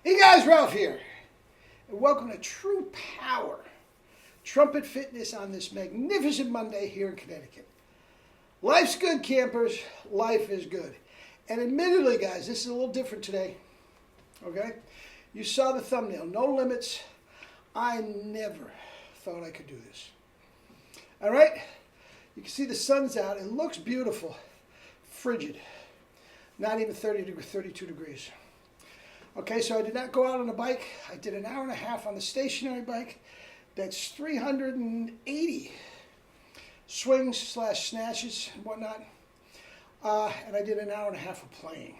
Hey guys, Ralph here, and welcome to True Power Trumpet Fitness on this magnificent Monday here in Connecticut. Life's good, campers. Life is good. And admittedly, guys, this is a little different today. Okay? You saw the thumbnail. No limits. I never thought I could do this. All right? You can see the sun's out. It looks beautiful. Frigid. Not even 32 degrees. Okay, so I did not go out on a bike. I did an hour and a half on the stationary bike. That's 380 swings / snatches and whatnot. And I did an hour and a half of playing.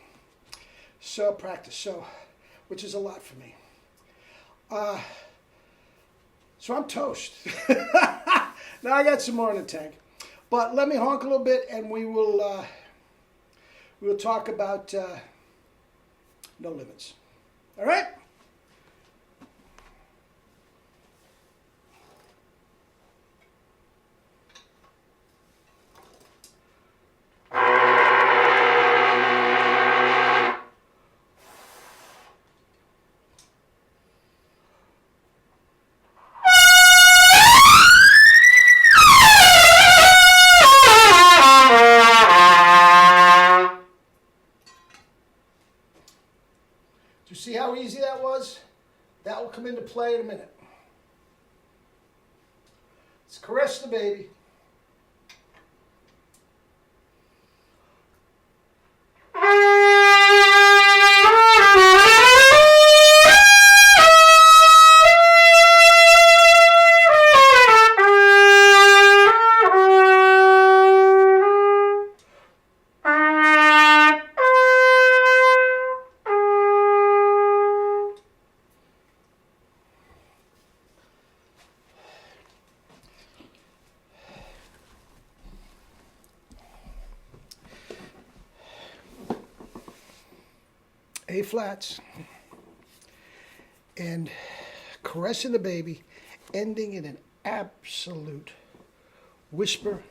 So practice, which is a lot for me. So I'm toast. Now I got some more in the tank. But let me honk a little bit and we will talk about no limits. All right? Do you see how easy that was? That will come into play in a minute. Let's caress the baby. A flats, and caressing the baby, ending in an absolute whisper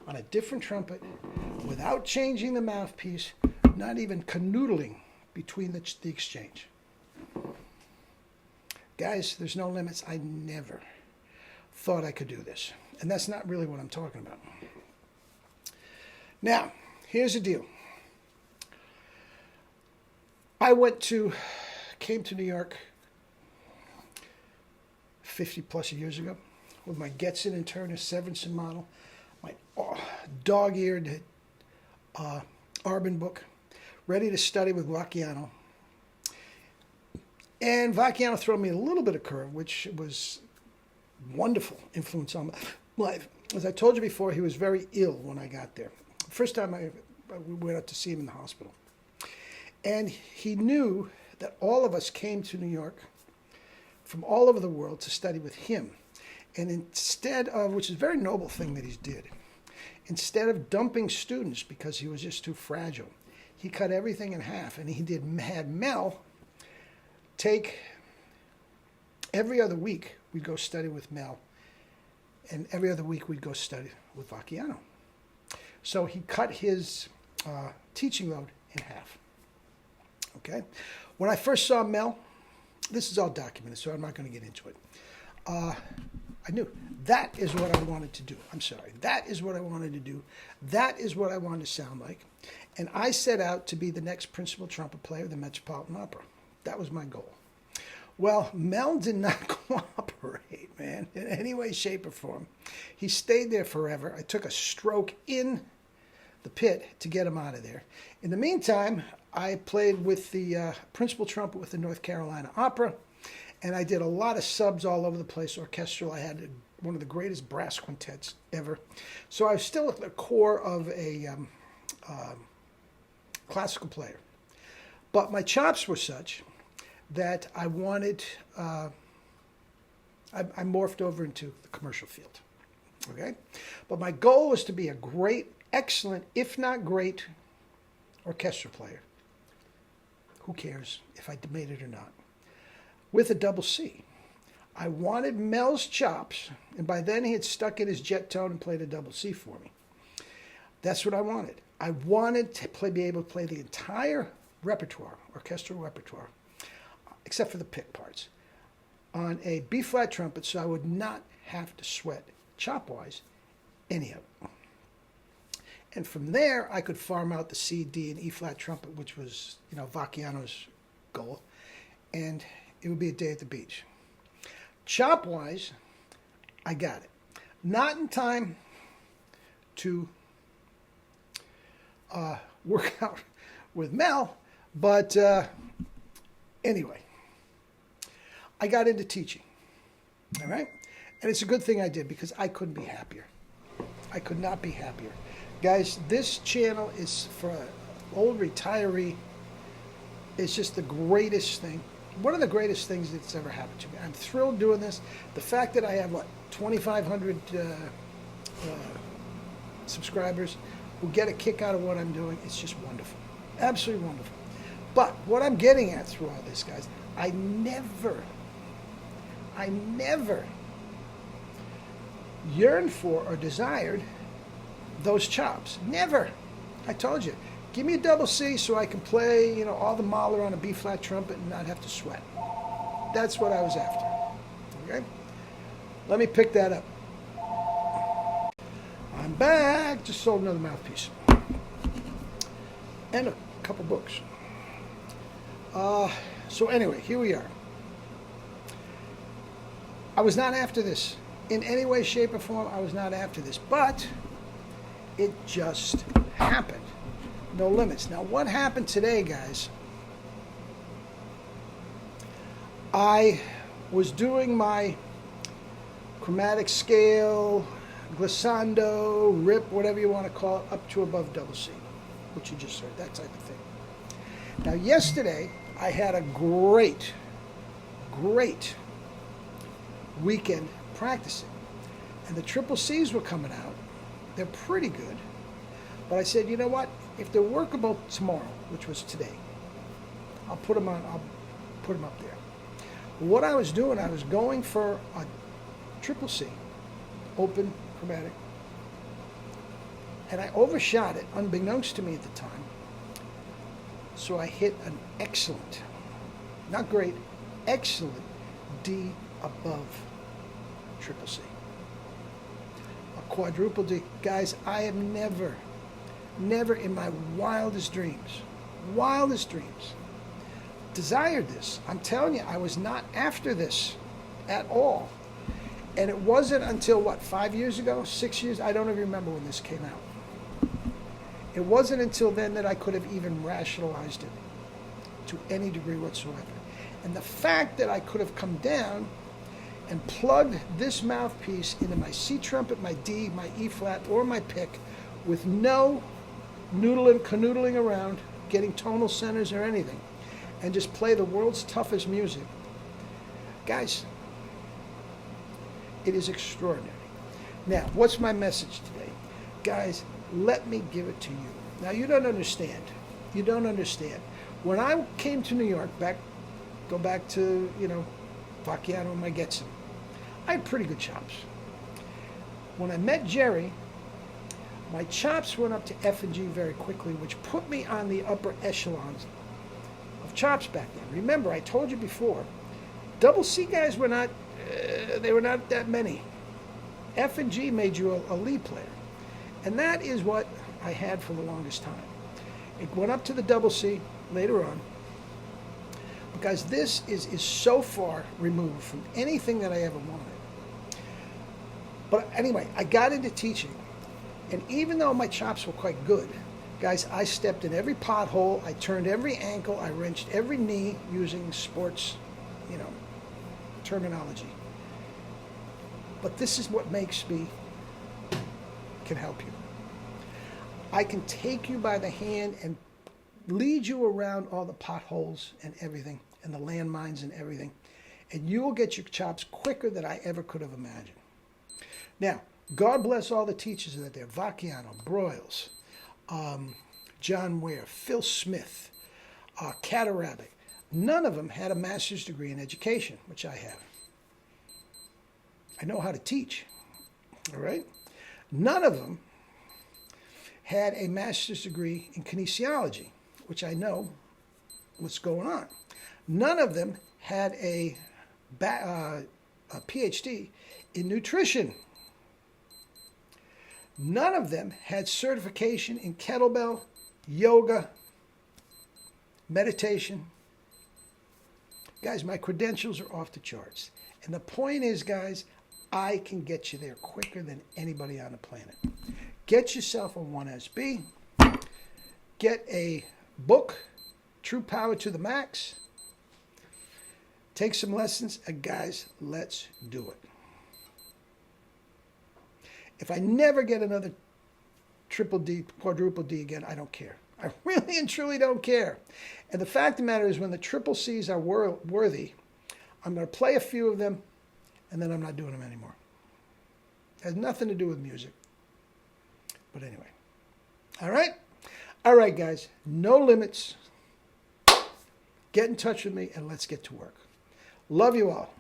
on a different trumpet without changing the mouthpiece, not even canoodling between the exchange. Guys, there's no limits. I never thought I could do this, and that's not really what I'm talking about. Now, here's the deal. I came to New York 50 plus years ago with my Getzen and Turner Severinsen model, my dog-eared Arbin book, ready to study with Vacchiano. And Vacchiano threw me a little bit of curve, which was wonderful influence on my life. As I told you before, he was very ill when I got there. First time we went out to see him in the hospital. And he knew that all of us came to New York from all over the world to study with him. And instead of, which is a very noble thing that he did, instead of dumping students because he was just too fragile, he cut everything in half. And he had Mel take, every other week we'd go study with Mel. And every other week we'd go study with Vacchiano. So he cut his teaching load in half. Okay, when I first saw Mel, this is all documented, so I'm not going to get into it. I knew that is what I wanted to do. I'm sorry. That is what I wanted to do. That is what I wanted to sound like. And I set out to be the next principal trumpet player of the Metropolitan Opera. That was my goal. Well, Mel did not cooperate, man, in any way, shape, or form. He stayed there forever. I took a stroke in the pit to get him out of there. In the meantime, I played with the principal trumpet with the North Carolina Opera, and I did a lot of subs all over the place, orchestral. I had one of the greatest brass quintets ever. So I was still at the core of a classical player. But my chops were such that I wanted, I morphed over into the commercial field. Okay? But my goal was to be a great, excellent, if not great, orchestra player. Who cares if I made it or not? With a double C. I wanted Mel's chops, and by then he had stuck in his jet tone and played a double C for me. That's what I wanted. I wanted to be able to play the entire repertoire, orchestral repertoire, except for the pick parts, on a B-flat trumpet, so I would not have to sweat chop-wise any of it. And from there, I could farm out the C, D, and E-flat trumpet, which was, Vacchiano's goal, and it would be a day at the beach. Chop-wise, I got it. Not in time to work out with Mel, but anyway, I got into teaching, all right? And it's a good thing I did because I couldn't be happier. I could not be happier. Guys, this channel is for an old retiree. It's just the greatest thing. One of the greatest things that's ever happened to me. I'm thrilled doing this. The fact that I have, 2,500 subscribers who get a kick out of what I'm doing, it's just wonderful. Absolutely wonderful. But what I'm getting at through all this, guys, I never yearned for or desired those chops. Never. I told you. Give me a double C so I can play, all the Mahler on a B-flat trumpet and not have to sweat. That's what I was after. Okay? Let me pick that up. I'm back. Just sold another mouthpiece. And a couple books. So anyway, here we are. I was not after this. In any way, shape, or form, I was not after this. But it just happened. No limits. Now, what happened today, guys? I was doing my chromatic scale, glissando, rip, whatever you want to call it, up to above double C, which you just heard, that type of thing. Now, yesterday, I had a great weekend practicing. And the triple C's were coming out. They're pretty good. But I said, you know what? If they're workable tomorrow, which was today, I'll put them up there. What I was doing, I was going for a triple C, open chromatic, and I overshot it, unbeknownst to me at the time. So I hit an excellent, not great, excellent D above triple C. A quadruple D. Guys, I have never in my wildest dreams, desired this. I'm telling you, I was not after this at all. And it wasn't until, 5 years ago, 6 years? I don't even remember when this came out. It wasn't until then that I could have even rationalized it to any degree whatsoever. And the fact that I could have come down and plugged this mouthpiece into my C trumpet, my D, my E flat, or my pick with no canoodling around, getting tonal centers or anything, and just play the world's toughest music. Guys, it is extraordinary. Now, what's my message today? Guys, let me give it to you. Now, you don't understand. When I came to New York, go back to, Vacchiano and my Getson, I had pretty good chops. When I met Jerry, my chops went up to F and G very quickly, which put me on the upper echelons of chops back then. Remember, I told you before, double C guys were not, they were not that many. F and G made you a lead player. And that is what I had for the longest time. It went up to the double C later on. But guys, this is so far removed from anything that I ever wanted. But anyway, I got into teaching. And even though my chops were quite good, guys, I stepped in every pothole, I turned every ankle, I wrenched every knee using sports, terminology. But this is what makes me, can help you. I can take you by the hand and lead you around all the potholes and everything, and the landmines and everything, and you will get your chops quicker than I ever could have imagined. Now, God bless all the teachers that are there. Vacchiano, Broyles, John Ware, Phil Smith, Catarabic. None of them had a master's degree in education, which I have. I know how to teach, all right? None of them had a master's degree in kinesiology, which I know what's going on. None of them had a PhD in nutrition. None of them had certification in kettlebell, yoga, meditation. Guys, my credentials are off the charts. And the point is, guys, I can get you there quicker than anybody on the planet. Get yourself a 1SB. Get a book, True Power to the Max. Take some lessons, and guys, let's do it. If I never get another triple D, quadruple D again, I don't care. I really and truly don't care. And the fact of the matter is, when the triple C's are worthy, I'm going to play a few of them, and then I'm not doing them anymore. It has nothing to do with music. But anyway. All right? All right, guys. No limits. Get in touch with me, and let's get to work. Love you all.